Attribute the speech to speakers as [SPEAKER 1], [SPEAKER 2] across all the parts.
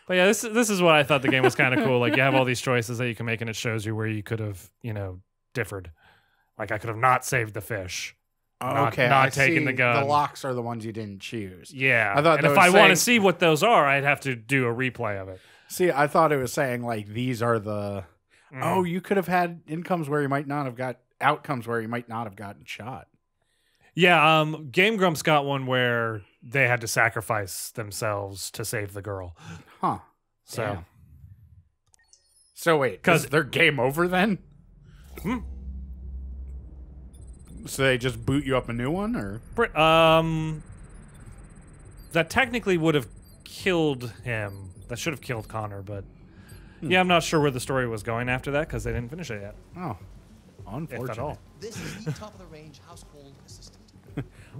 [SPEAKER 1] But yeah, this is what I thought the game was kind of cool. Like you have all these choices that you can make, and it shows you where you could have, differed. Like I could have not saved the fish.
[SPEAKER 2] Okay,
[SPEAKER 1] not taking the gun.
[SPEAKER 2] The locks are the ones you didn't choose.
[SPEAKER 1] Yeah,
[SPEAKER 2] I thought
[SPEAKER 1] and if I want to see what those are, I'd have to do a replay of it.
[SPEAKER 2] See, I thought it was saying like these are the. Oh, you could have had outcomes where you might not have gotten shot.
[SPEAKER 1] Yeah, Game Grumps got one where they had to sacrifice themselves to save the girl.
[SPEAKER 2] Huh.
[SPEAKER 1] So.
[SPEAKER 2] Damn. So wait, because they're game over then? So they just boot you up a new one, or?
[SPEAKER 1] That technically would have killed him. That should have killed Connor, but yeah, I'm not sure where the story was going after that because they didn't finish it yet.
[SPEAKER 2] Oh, unfortunate.
[SPEAKER 1] If at all.
[SPEAKER 3] This is the top of the range household assistant.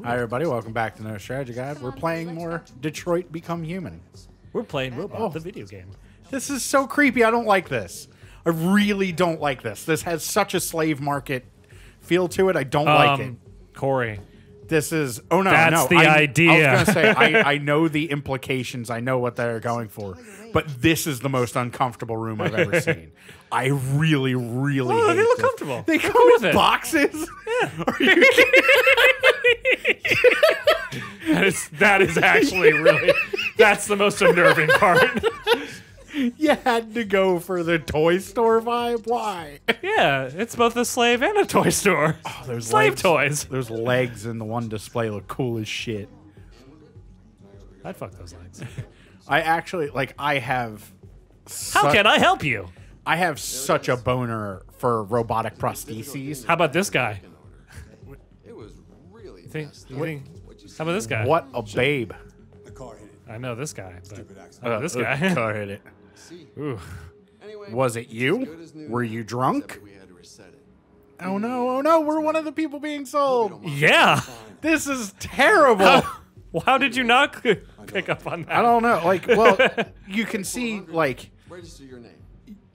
[SPEAKER 2] Hi everybody, welcome back to No Strategy Guide. We're playing more Detroit Become Human.
[SPEAKER 1] We're playing Robot, the video game.
[SPEAKER 2] This is so creepy. I don't like this. I really don't like this. This has such a slave market feel to it. I don't like it.
[SPEAKER 1] Corey.
[SPEAKER 2] This is... Oh, no,
[SPEAKER 1] That's the idea.
[SPEAKER 2] I was going to say, I know the implications. I know what they're going for. But this is the most uncomfortable room I've ever seen. I really, really hate
[SPEAKER 1] they look
[SPEAKER 2] this.
[SPEAKER 1] comfortable.
[SPEAKER 2] They come with boxes? Yeah. Are you kidding?
[SPEAKER 1] That is actually really... That's the most unnerving part.
[SPEAKER 2] You had to go for the toy store vibe? Why?
[SPEAKER 1] Yeah, it's both a slave and a toy store.
[SPEAKER 2] Oh, those
[SPEAKER 1] slave
[SPEAKER 2] legs,
[SPEAKER 1] toys.
[SPEAKER 2] Those legs in the one display look cool as shit.
[SPEAKER 1] I'd fuck those legs.
[SPEAKER 2] I actually, like, I have...
[SPEAKER 1] How can I help you?
[SPEAKER 2] I have such a boner for robotic prostheses.
[SPEAKER 1] How about this guy?
[SPEAKER 3] It was really
[SPEAKER 1] How about this guy?
[SPEAKER 2] What a babe.
[SPEAKER 3] The car hit it.
[SPEAKER 1] I know this guy, but
[SPEAKER 3] Stupid accident.
[SPEAKER 1] how about this guy?
[SPEAKER 2] Car hit it.
[SPEAKER 1] Ooh.
[SPEAKER 3] Anyway,
[SPEAKER 2] Was it you? Were you drunk?
[SPEAKER 3] we had to reset it.
[SPEAKER 2] Oh no, we're one of the people being sold.
[SPEAKER 1] Yeah.
[SPEAKER 2] This is terrible.
[SPEAKER 1] How did you not pick up on that?
[SPEAKER 2] I don't know. Like, well, you can see, like,
[SPEAKER 3] Register your name.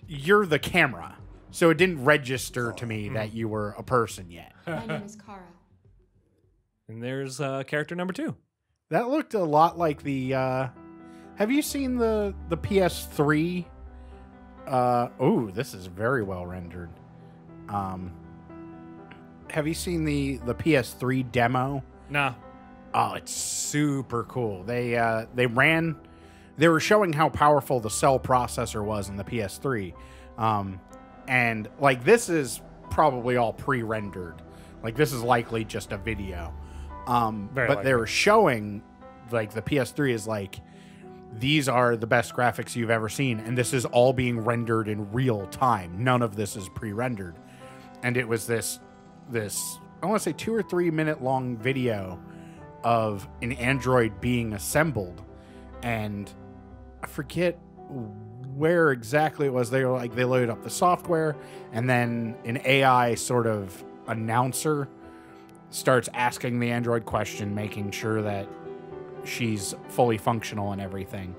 [SPEAKER 2] you're the camera. So it didn't register to me that you were a person yet.
[SPEAKER 4] My name is Kara.
[SPEAKER 1] And there's character number 2.
[SPEAKER 2] That looked a lot like the, have you seen the PS3? Oh, this is very well rendered. Have you seen the PS3 demo?
[SPEAKER 1] Nah.
[SPEAKER 2] Oh, it's super cool. They were showing how powerful the cell processor was in the PS3. And like this is probably all pre-rendered. Like this is likely just a video. But they were showing like the PS3 is like these are the best graphics you've ever seen, and this is all being rendered in real time. None of this is pre-rendered. And it was this I want to say 2 or 3 minute long video of an android being assembled, and I forget where exactly it was. They were like they loaded up the software, and then an AI sort of announcer starts asking the android question, making sure that she's fully functional and everything.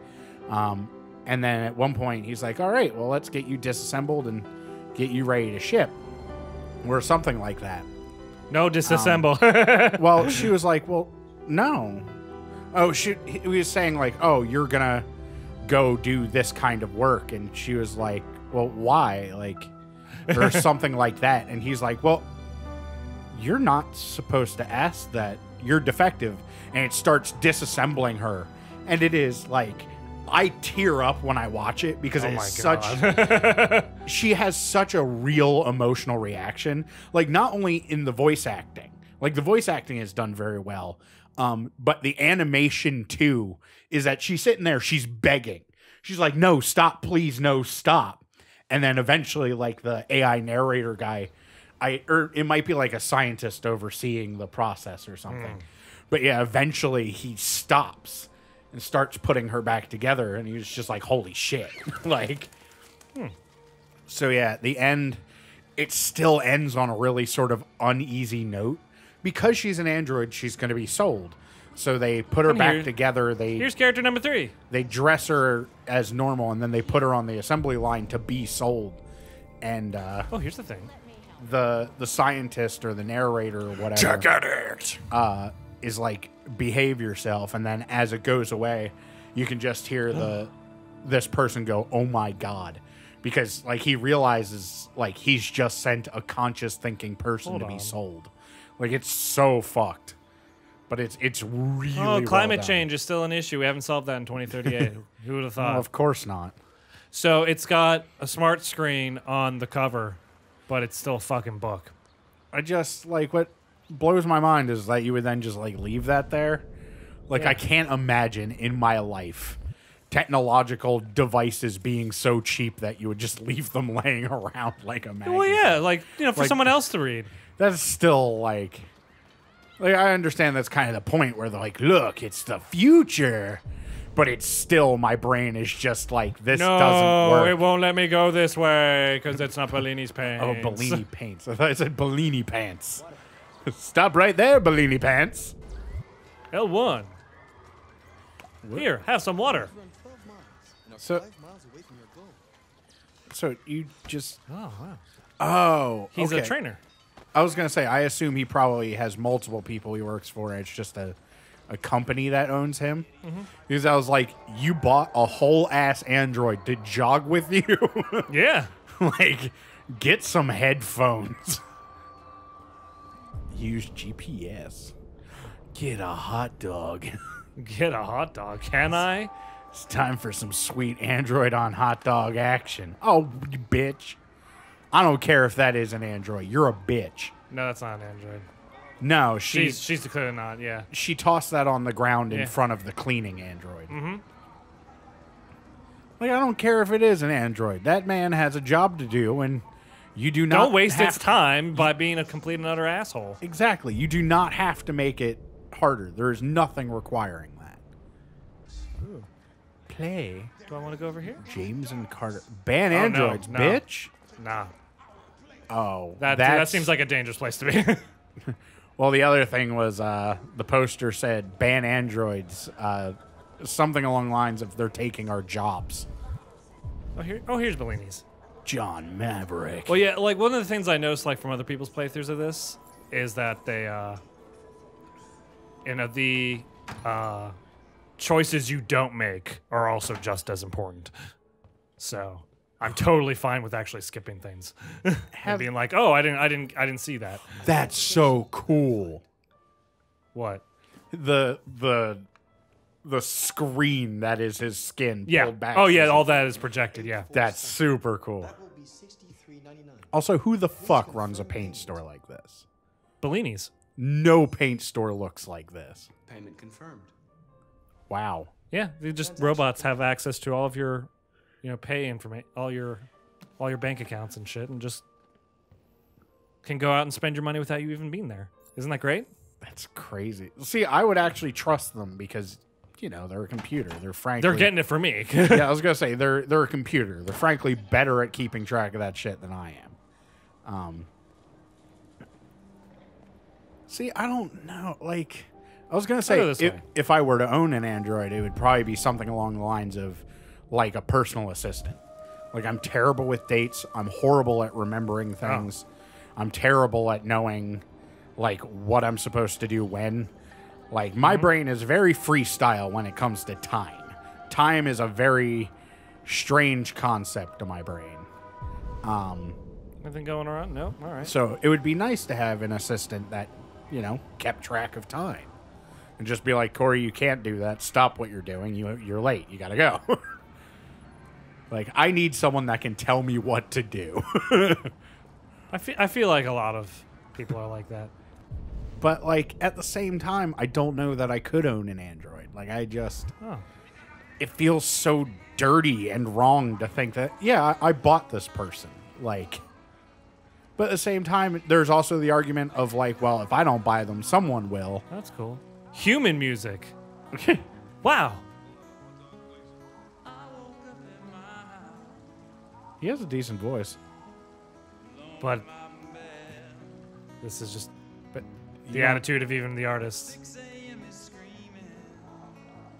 [SPEAKER 2] And then at one point he's like, all right, well, let's get you disassembled and get you ready to ship, or something like that.
[SPEAKER 1] No, disassemble.
[SPEAKER 2] Well, she was like, well, no. Oh, he was saying like, oh, you're gonna go do this kind of work. And she was like, well, why? Like, or something like that. And he's like, well, you're not supposed to ask that. You're defective. And it starts disassembling her. And it is like, I tear up when I watch it because it is such... She has such a real emotional reaction. Like, not only in the voice acting. Like, the voice acting is done very well. But the animation, too, is that she's sitting there, she's begging. She's like, no, stop, please, no, stop. And then eventually, like, the AI narrator guy... or it might be like a scientist overseeing the process or something. But yeah, eventually he stops and starts putting her back together, and he's just like, holy shit. Like, So yeah, at the end, it still ends on a really sort of uneasy note. Because she's an android, she's going to be sold. So they put her back together.
[SPEAKER 1] Here's character number 3.
[SPEAKER 2] They dress her as normal, and then they put her on the assembly line to be sold. And
[SPEAKER 1] oh, here's the thing.
[SPEAKER 2] The scientist or the narrator or whatever is like, behave yourself. And then as it goes away, you can just hear this person go, "Oh my God," because like he realizes like he's just sent a conscious thinking person to be sold. Like it's so fucked, but it's really
[SPEAKER 1] climate
[SPEAKER 2] well
[SPEAKER 1] change is still an issue. We haven't solved that in 2038. Who would have thought?
[SPEAKER 2] Well, of course not.
[SPEAKER 1] So it's got a smart screen on the cover, but it's still a fucking book.
[SPEAKER 2] I just like what blows my mind is that you would then just like leave that there. Like I can't imagine in my life technological devices being so cheap that you would just leave them laying around like a magazine.
[SPEAKER 1] Well, yeah, like for
[SPEAKER 2] Like-
[SPEAKER 1] someone else to read.
[SPEAKER 2] That's still like I understand that's kind of the point where they're like, look, it's the future. But it's still, my brain is just like, this doesn't work.
[SPEAKER 1] No, it won't let me go this way because it's not Bellini's paints.
[SPEAKER 2] Oh, Bellini paints. I thought it said Bellini pants. Stop right there, Bellini pants.
[SPEAKER 1] L1. Here, have some water.
[SPEAKER 3] Run 12 miles and are
[SPEAKER 2] So-
[SPEAKER 3] 5 miles away from your goal.
[SPEAKER 2] So you just...
[SPEAKER 1] Oh, wow.
[SPEAKER 2] Oh,
[SPEAKER 1] He's
[SPEAKER 2] okay.
[SPEAKER 1] a trainer.
[SPEAKER 2] I was going to say, I assume he probably has multiple people he works for. And it's just a company that owns him. Because I was like, you bought a whole ass android to jog with you?
[SPEAKER 1] Yeah.
[SPEAKER 2] Like, get some headphones. Use GPS. Get a hot dog.
[SPEAKER 1] Get a hot dog. Can I?
[SPEAKER 2] It's time for some sweet Android on hot dog action. Oh, you bitch. I don't care if that is an Android. You're a bitch.
[SPEAKER 1] No, that's not an android.
[SPEAKER 2] No,
[SPEAKER 1] She's clearly not, yeah.
[SPEAKER 2] she tossed that on the ground in
[SPEAKER 1] Yeah.
[SPEAKER 2] front of the cleaning android. Mm-hmm. Like, I don't care if it is an android. That man has a job to do, and you do not
[SPEAKER 1] Don't waste
[SPEAKER 2] have
[SPEAKER 1] its time by being a complete and utter asshole.
[SPEAKER 2] Exactly. You do not have to make it harder. There is nothing requiring that.
[SPEAKER 1] Ooh.
[SPEAKER 2] Play
[SPEAKER 1] Do I want to go over here?
[SPEAKER 2] James and Carter. Ban
[SPEAKER 1] Oh, no,
[SPEAKER 2] androids,
[SPEAKER 1] no.
[SPEAKER 2] bitch.
[SPEAKER 1] Nah.
[SPEAKER 2] Oh,
[SPEAKER 1] That
[SPEAKER 2] that's-
[SPEAKER 1] seems like a dangerous place to be.
[SPEAKER 2] Well, the other thing was the poster said ban androids, something along the lines of they're taking our jobs.
[SPEAKER 1] Here's Bellini's.
[SPEAKER 2] John Maverick.
[SPEAKER 1] Well, yeah, like one of the things I noticed, like from other people's playthroughs of this, is that they, the choices you don't make are also just as important. So I'm totally fine with actually skipping things and being like, "Oh, I didn't see that."
[SPEAKER 2] That's so cool.
[SPEAKER 1] What?
[SPEAKER 2] The screen that is his skin
[SPEAKER 1] Yeah.
[SPEAKER 2] pulled back.
[SPEAKER 1] Oh, yeah. All that is projected. Yeah.
[SPEAKER 2] That's super cool.
[SPEAKER 3] That will be $63.99.
[SPEAKER 2] Also, who the fuck runs a paint store like this?
[SPEAKER 1] Bellini's.
[SPEAKER 2] No paint store looks like this.
[SPEAKER 3] Payment confirmed.
[SPEAKER 2] Wow.
[SPEAKER 1] Yeah. They just robots have access to all of your, pay information, all your bank accounts and shit, and just can go out and spend your money without you even being there. Isn't that great?
[SPEAKER 2] That's crazy. See, I would actually trust them because, they're a computer. They're frankly...
[SPEAKER 1] They're getting it for me.
[SPEAKER 2] Yeah, I was going to say, they're a computer. They're frankly better at keeping track of that shit than I am. See, I don't know. Like, I was going to
[SPEAKER 1] I'll go
[SPEAKER 2] say,
[SPEAKER 1] this way.
[SPEAKER 2] if I were to own an Android, it would probably be something along the lines of, like, a personal assistant. Like, I'm terrible with dates. I'm horrible at remembering things. I'm terrible at knowing, like, what I'm supposed to do when. Like, my brain is very freestyle when it comes to time. Time is a very strange concept to my brain.
[SPEAKER 1] Anything going around? No? All right.
[SPEAKER 2] So it would be nice to have an assistant that, kept track of time. And just be like, Corey, you can't do that. Stop what you're doing. You're late. You got to go. Like, I need someone that can tell me what to do.
[SPEAKER 1] I feel like a lot of people are like that.
[SPEAKER 2] But, like, at the same time, I don't know that I could own an Android. Like,
[SPEAKER 1] Oh.
[SPEAKER 2] it feels so dirty and wrong to think that, yeah, I bought this person. Like, but at the same time, there's also the argument of, like, well, if I don't buy them, someone will.
[SPEAKER 1] That's cool. Human music. Wow.
[SPEAKER 2] He has a decent voice.
[SPEAKER 1] But this is just the
[SPEAKER 2] Yeah.
[SPEAKER 1] attitude of even the artists.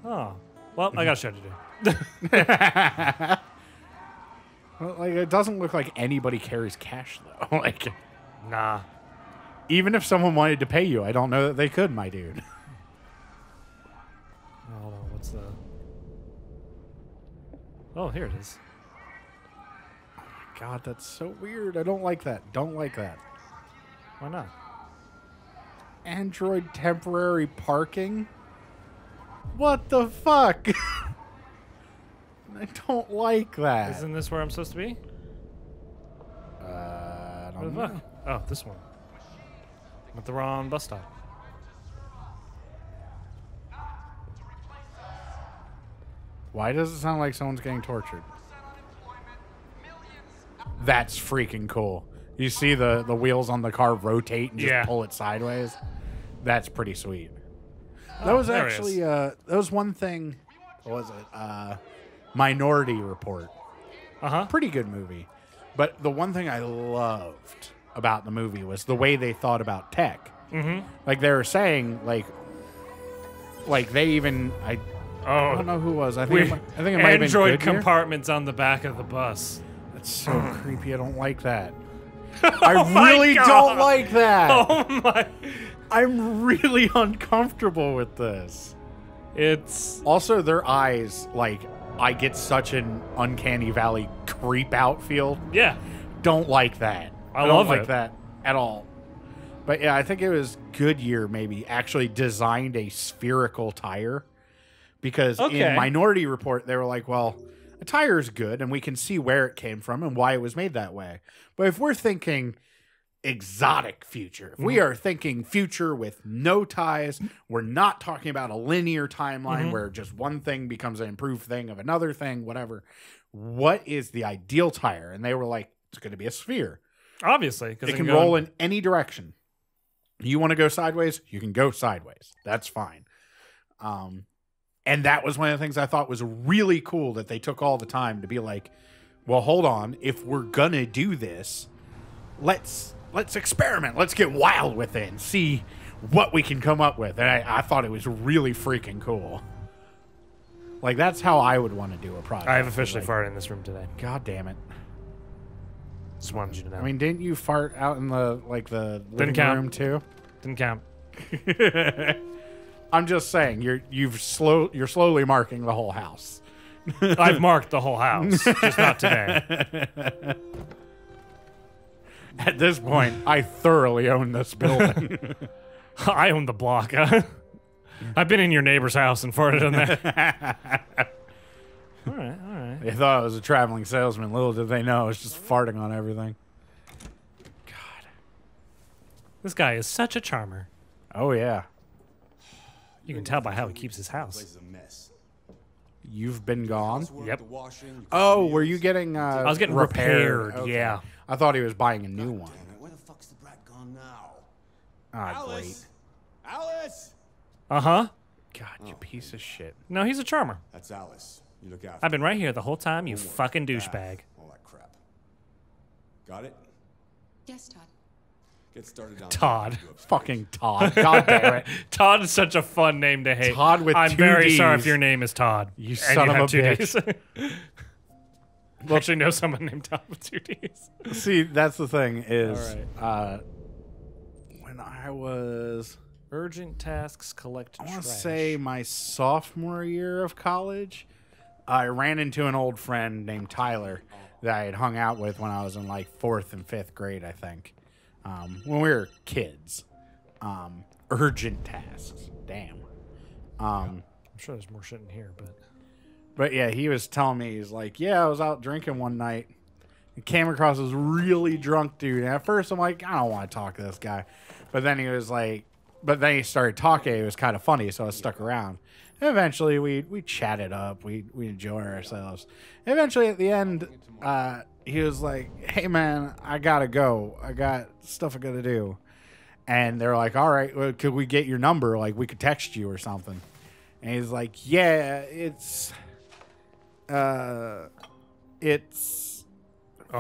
[SPEAKER 1] Oh. Well, I got a show to do.
[SPEAKER 2] Well, like, it doesn't look like anybody carries cash, though. Like,
[SPEAKER 1] Nah.
[SPEAKER 2] even if someone wanted to pay you, I don't know that they could, my dude.
[SPEAKER 1] Hold on. What's the... Oh, here it is.
[SPEAKER 2] God, that's so weird. I don't like that. Don't like that.
[SPEAKER 1] Why not?
[SPEAKER 2] Android temporary parking? What the fuck? I don't like that.
[SPEAKER 1] Isn't this where I'm supposed to be?
[SPEAKER 2] I
[SPEAKER 1] Where
[SPEAKER 2] don't
[SPEAKER 1] the
[SPEAKER 2] know.
[SPEAKER 1] fuck? Oh, this one. I'm at the wrong bus stop.
[SPEAKER 2] Why does it sound like someone's getting tortured? That's freaking cool. You see the wheels on the car rotate and just
[SPEAKER 1] Yeah.
[SPEAKER 2] pull it sideways? That's pretty sweet. That
[SPEAKER 1] Oh,
[SPEAKER 2] was
[SPEAKER 1] there it
[SPEAKER 2] actually
[SPEAKER 1] is.
[SPEAKER 2] that was one thing. What was it? Minority Report.
[SPEAKER 1] Uh-huh.
[SPEAKER 2] Pretty good movie. But the one thing I loved about the movie was the way they thought about tech.
[SPEAKER 1] Mm-hmm.
[SPEAKER 2] Like they were saying, like they even I
[SPEAKER 1] Oh,
[SPEAKER 2] don't know who it was. I think it might have been
[SPEAKER 1] Android
[SPEAKER 2] Goodyear.
[SPEAKER 1] compartments on the back of the bus.
[SPEAKER 2] That's so creepy. I don't like that. I
[SPEAKER 1] my
[SPEAKER 2] really
[SPEAKER 1] God.
[SPEAKER 2] don't like that.
[SPEAKER 1] Oh my!
[SPEAKER 2] I'm really uncomfortable with this.
[SPEAKER 1] It's
[SPEAKER 2] Also, their eyes, like, I get such an uncanny valley creep out feel.
[SPEAKER 1] yeah.
[SPEAKER 2] Don't like that.
[SPEAKER 1] I
[SPEAKER 2] don't
[SPEAKER 1] love
[SPEAKER 2] like
[SPEAKER 1] it.
[SPEAKER 2] that at all. But yeah, I think it was Goodyear maybe actually designed a spherical tire because
[SPEAKER 1] Okay.
[SPEAKER 2] in Minority Report they were like, well, a tire is good and we can see where it came from and why it was made that way. But if we're thinking exotic future, if we are thinking future with no ties, we're not talking about a linear timeline where just one thing becomes an improved thing of another thing, whatever. What is the ideal tire? And they were like, it's going to be a sphere.
[SPEAKER 1] Obviously, because
[SPEAKER 2] It can roll in any direction. You want to go sideways? You can go sideways. That's fine. And that was one of the things I thought was really cool that they took all the time to be like, well, hold on. If we're going to do this, let's experiment. Let's get wild with it and see what we can come up with. And I thought it was really freaking cool. Like, that's how I would want to do a project.
[SPEAKER 1] I have officially
[SPEAKER 2] like,
[SPEAKER 1] farted in this room today.
[SPEAKER 2] God damn it.
[SPEAKER 1] Just wanted you to know.
[SPEAKER 2] I mean, didn't you fart out in the living
[SPEAKER 1] count.
[SPEAKER 2] room too?
[SPEAKER 1] Didn't count.
[SPEAKER 2] I'm just saying, you're slowly marking the whole house.
[SPEAKER 1] I've marked the whole house, just not today.
[SPEAKER 2] At this point, I thoroughly own this building.
[SPEAKER 1] I own the block. I've been in your neighbor's house and farted in there. All right.
[SPEAKER 2] They thought I was a traveling salesman. Little did they know I was just farting on everything. God.
[SPEAKER 1] This guy is such a charmer.
[SPEAKER 2] Oh, yeah.
[SPEAKER 1] You can tell by how he keeps his
[SPEAKER 3] Place
[SPEAKER 1] house.
[SPEAKER 3] is a mess.
[SPEAKER 2] You've been gone?
[SPEAKER 3] Housework,
[SPEAKER 1] Yep.
[SPEAKER 3] the washing, the
[SPEAKER 2] Oh,
[SPEAKER 3] meals.
[SPEAKER 2] were you getting
[SPEAKER 1] I was getting repaired, yeah.
[SPEAKER 2] I thought he was buying a new one.
[SPEAKER 3] Damn it, where the fuck's the brat gone now?
[SPEAKER 2] Ah, great.
[SPEAKER 3] Alice! Alice!
[SPEAKER 1] Uh-huh.
[SPEAKER 2] God, you piece of shit.
[SPEAKER 1] No, he's a charmer.
[SPEAKER 3] That's Alice. You look after
[SPEAKER 1] I've been right here the whole time, you
[SPEAKER 3] homework,
[SPEAKER 1] fucking
[SPEAKER 3] bath,
[SPEAKER 1] douchebag.
[SPEAKER 3] all that crap. Got it?
[SPEAKER 4] Yes, Todd.
[SPEAKER 3] Get started on
[SPEAKER 1] Todd.
[SPEAKER 2] Fucking Todd. God damn it.
[SPEAKER 1] Todd is such a fun name to hate.
[SPEAKER 2] Todd with
[SPEAKER 1] I'm
[SPEAKER 2] two
[SPEAKER 1] very sorry
[SPEAKER 2] Ds.
[SPEAKER 1] if your name is Todd.
[SPEAKER 2] You
[SPEAKER 1] and
[SPEAKER 2] son
[SPEAKER 1] you
[SPEAKER 2] of
[SPEAKER 1] have
[SPEAKER 2] a
[SPEAKER 1] 2
[SPEAKER 2] bitch.
[SPEAKER 1] Ds. I actually know someone named Todd with 2 Ds.
[SPEAKER 2] See, that's the thing is,
[SPEAKER 1] All
[SPEAKER 2] when I was,
[SPEAKER 1] Urgent tasks collect
[SPEAKER 2] I
[SPEAKER 1] trash.
[SPEAKER 2] want to say my sophomore year of college, I ran into an old friend named Tyler that I had hung out with when I was in like 4th and 5th grade, I think, when we were kids. Urgent tasks. Damn.
[SPEAKER 1] I'm sure there's more shit in here,
[SPEAKER 2] But yeah, he was telling me, he's like, yeah, I was out drinking one night and came across this really drunk dude. And at first I'm like, I don't want to talk to this guy. But then he was like, but then he started talking. It was kind of funny, so I stuck around. And eventually we chatted up. We enjoyed ourselves. Eventually at the end, he was like, hey man, I gotta go. I got stuff I gotta do. And they're like, all right, well, could we get your number? Like, we could text you or something. And he's like, yeah, it's
[SPEAKER 1] oh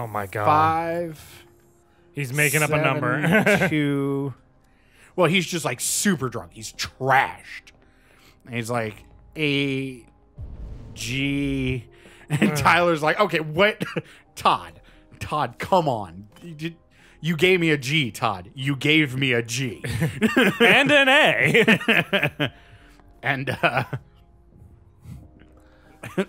[SPEAKER 1] my god.
[SPEAKER 2] 5.
[SPEAKER 1] He's making up a number.
[SPEAKER 2] 2. Well, he's just like super drunk. He's trashed. And he's like, A, G. And Tyler's like, okay, what? Todd, come on. You gave me a G, Todd. You gave me a G.
[SPEAKER 1] And an A.
[SPEAKER 2] And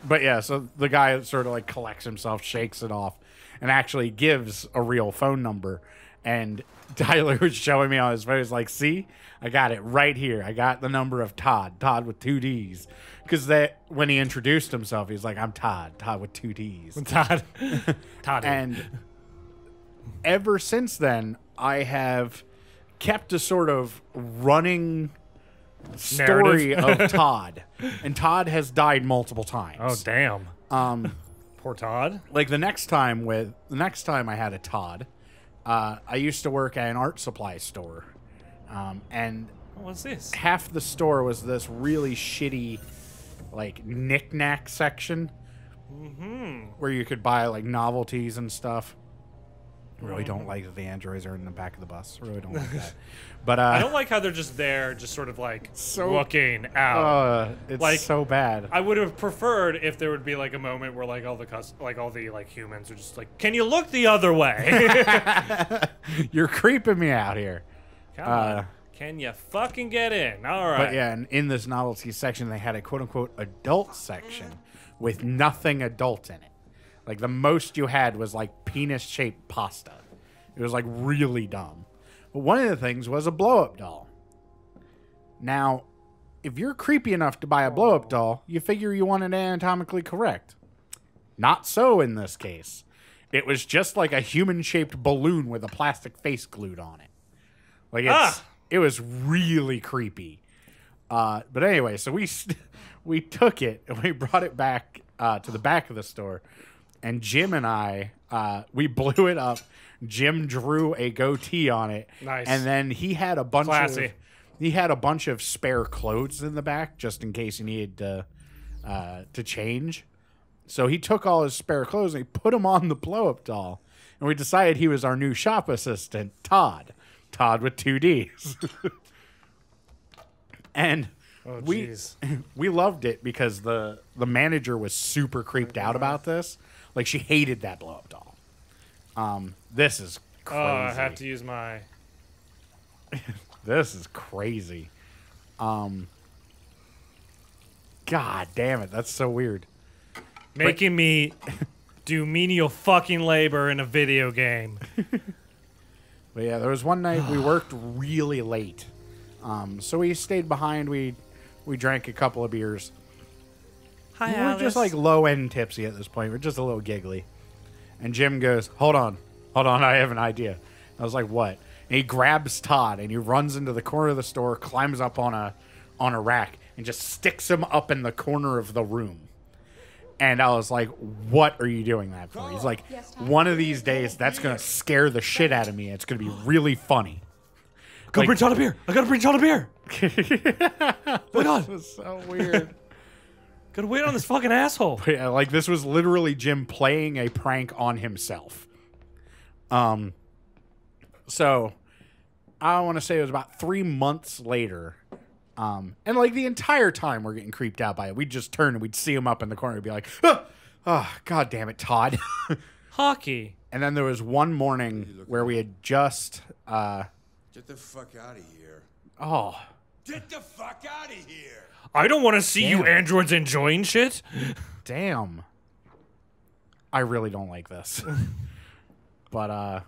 [SPEAKER 2] But yeah, so the guy sort of like collects himself, shakes it off, and actually gives a real phone number. And Tyler was showing me on his phone. He's like, see, I got it right here. I got the number of Todd with 2 D's. Because that when he introduced himself, he's like, I'm Todd with 2 D's.
[SPEAKER 1] Todd. Todd.
[SPEAKER 2] And ever since then, I have kept a sort of running story of Todd. And Todd has died multiple times.
[SPEAKER 1] Oh, damn. Poor Todd.
[SPEAKER 2] Like the next time I had a Todd, I used to work at an art supply store. And
[SPEAKER 1] What's this?
[SPEAKER 2] half the store was this really shitty, like, knick-knack section where you could buy, like, novelties and stuff. Really don't like that the androids are in the back of the bus. Really don't like that. But
[SPEAKER 1] I don't like how they're just there, just sort of like
[SPEAKER 2] So-
[SPEAKER 1] looking out.
[SPEAKER 2] it's
[SPEAKER 1] like-
[SPEAKER 2] so bad.
[SPEAKER 1] I would have preferred if there would be like a moment where like all the humans are just like, can you look the other way?
[SPEAKER 2] You're creeping me out here.
[SPEAKER 1] Come on. Can you fucking get in? All right.
[SPEAKER 2] But yeah, and in this novelty section, they had a quote-unquote adult section with nothing adult in it. Like, the most you had was, like, penis-shaped pasta. It was, like, really dumb. But one of the things was a blow-up doll. Now, if you're creepy enough to buy a blow-up doll, you figure you want it anatomically correct. Not so in this case. It was just like a human-shaped balloon with a plastic face glued on it. Like, it was really creepy. But anyway, so we took it and we brought it back to the back of the store. And Jim and I, we blew it up. Jim drew a goatee on it.
[SPEAKER 1] Nice.
[SPEAKER 2] And then he had a bunch
[SPEAKER 1] Classy.
[SPEAKER 2] of spare clothes in the back just in case he needed to change. So he took all his spare clothes and he put them on the blow-up doll. And we decided he was our new shop assistant, Todd. Todd with 2 D's. And
[SPEAKER 1] Oh,
[SPEAKER 2] we
[SPEAKER 1] jeez.
[SPEAKER 2] we loved it because the manager was super creeped out about this. Like, she hated that blow-up doll. This is crazy.
[SPEAKER 1] Oh, I have to use my...
[SPEAKER 2] This is crazy. God damn it, that's so weird.
[SPEAKER 1] Making me do menial fucking labor in a video game.
[SPEAKER 2] But yeah, there was one night we worked really late. So we stayed behind. We drank a couple of beers.
[SPEAKER 1] Hi,
[SPEAKER 2] We're just like low-end tipsy at this point. We're just a little giggly. And Jim goes, hold on, I have an idea. I was like, what? And he grabs Todd and he runs into the corner of the store, climbs up on a rack, and just sticks him up in the corner of the room. And I was like, what are you doing that for? He's like, one of these days, that's going to scare the shit out of me. It's going to be really funny.
[SPEAKER 1] Go bring Todd a beer. I gotta bring Todd a beer. Oh my God.
[SPEAKER 2] This is so weird.
[SPEAKER 1] Gotta wait on this fucking asshole.
[SPEAKER 2] But yeah, like, this was literally Jim playing a prank on himself. So I want to say it was about 3 months later. And like the entire time we're getting creeped out by it. We'd just turn and we'd see him up in the corner and be like, oh, God damn it, Todd.
[SPEAKER 1] Hockey.
[SPEAKER 2] And then there was one morning where we had just,
[SPEAKER 3] Get the fuck out of here.
[SPEAKER 2] oh,
[SPEAKER 3] Get the fuck out of here.
[SPEAKER 1] I don't want to see you
[SPEAKER 2] Damn.
[SPEAKER 1] androids enjoying shit.
[SPEAKER 2] damn. I really don't like this. But,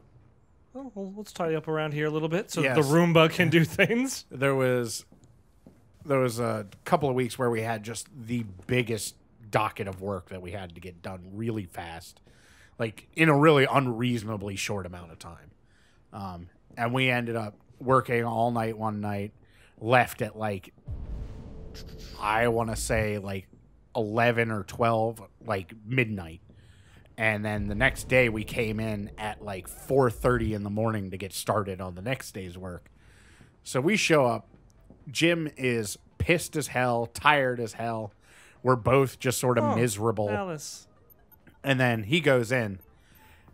[SPEAKER 1] Oh, well, let's tidy up around here a little bit so
[SPEAKER 2] Yes.
[SPEAKER 1] the Roomba can do things.
[SPEAKER 2] there was a couple of weeks where we had just the biggest docket of work that we had to get done really fast, like in a really unreasonably short amount of time. And we ended up working all night one night, left at like, I want to say like 11 or 12, like midnight. And then the next day we came in at like 4:30 in the morning to get started on the next day's work. So we show up. Jim is pissed as hell, tired as hell. We're both just sort of miserable.
[SPEAKER 1] Alice.
[SPEAKER 2] And then he goes in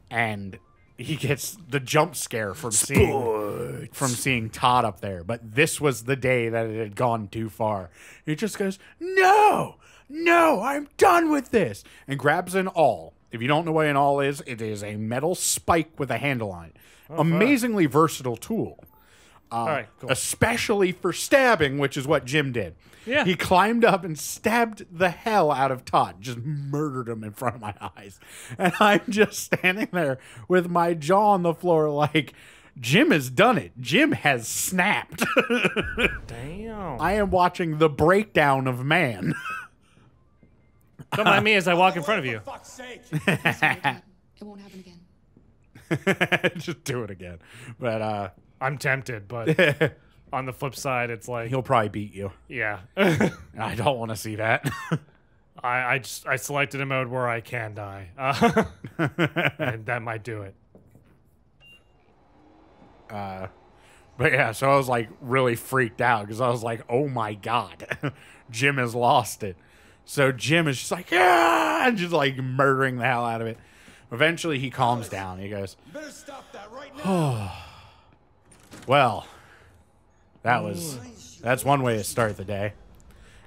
[SPEAKER 2] and he gets the jump scare from seeing Todd up there. But this was the day that it had gone too far. He just goes, no, I'm done with this. And grabs an awl. If you don't know what an awl is, it is a metal spike with a handle on it. Amazingly versatile tool.
[SPEAKER 1] All right, cool.
[SPEAKER 2] Especially for stabbing, which is what Jim did.
[SPEAKER 1] Yeah.
[SPEAKER 2] He climbed up and stabbed the hell out of Todd, just murdered him in front of my eyes. And I'm just standing there with my jaw on the floor like, Jim has done it. Jim has snapped.
[SPEAKER 1] Damn.
[SPEAKER 2] I am watching the breakdown of man.
[SPEAKER 1] Don't mind me as I walk in front of you.
[SPEAKER 3] For fuck's sake.
[SPEAKER 4] It won't happen again.
[SPEAKER 2] Just do it again. But
[SPEAKER 1] I'm tempted, but on the flip side, it's like,
[SPEAKER 2] he'll probably beat you.
[SPEAKER 1] yeah.
[SPEAKER 2] I don't want to see that.
[SPEAKER 1] I selected a mode where I can die, and that might do it.
[SPEAKER 2] But yeah, so I was like really freaked out because I was like, oh my God, Jim has lost it. So Jim is just like, yeah, and just like murdering the hell out of it. Eventually he calms down. He goes,
[SPEAKER 3] You better stop that right now.
[SPEAKER 2] well, that's one way to start the day.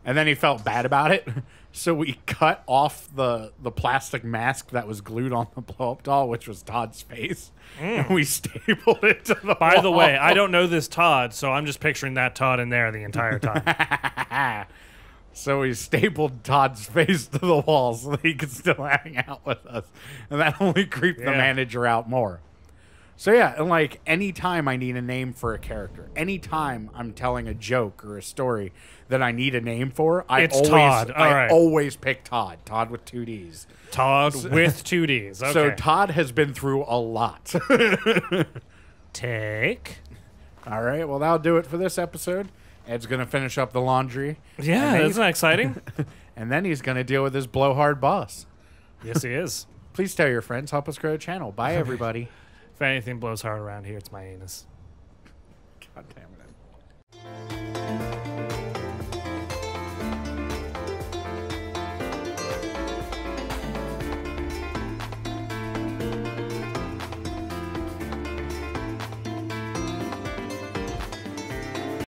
[SPEAKER 2] And then he felt bad about it. So we cut off the plastic mask that was glued on the blow-up doll, which was Todd's face. And we stapled it to the
[SPEAKER 1] By the
[SPEAKER 2] wall.
[SPEAKER 1] way, I don't know this Todd, so I'm just picturing that Todd in there the entire time.
[SPEAKER 2] So we stapled Todd's face to the wall so that he could still hang out with us. And that only creeped the
[SPEAKER 1] Yeah.
[SPEAKER 2] manager out more. So yeah, and like anytime I need a name for a character, anytime I'm telling a joke or a story that I need a name for, I
[SPEAKER 1] It's Todd. All right.
[SPEAKER 2] always pick Todd. Todd with 2 Ds.
[SPEAKER 1] Todd with 2 Ds. Okay.
[SPEAKER 2] So Todd has been through a lot.
[SPEAKER 1] Take.
[SPEAKER 2] All right, well that'll do it for this episode. Ed's gonna finish up the laundry.
[SPEAKER 1] Yeah,
[SPEAKER 2] And
[SPEAKER 1] isn't that exciting?
[SPEAKER 2] and then he's gonna deal with his blowhard boss.
[SPEAKER 1] Yes, he is.
[SPEAKER 2] Please tell your friends. Help us grow the channel. Bye, everybody.
[SPEAKER 1] If anything blows hard around here, it's my anus.
[SPEAKER 2] God damn it.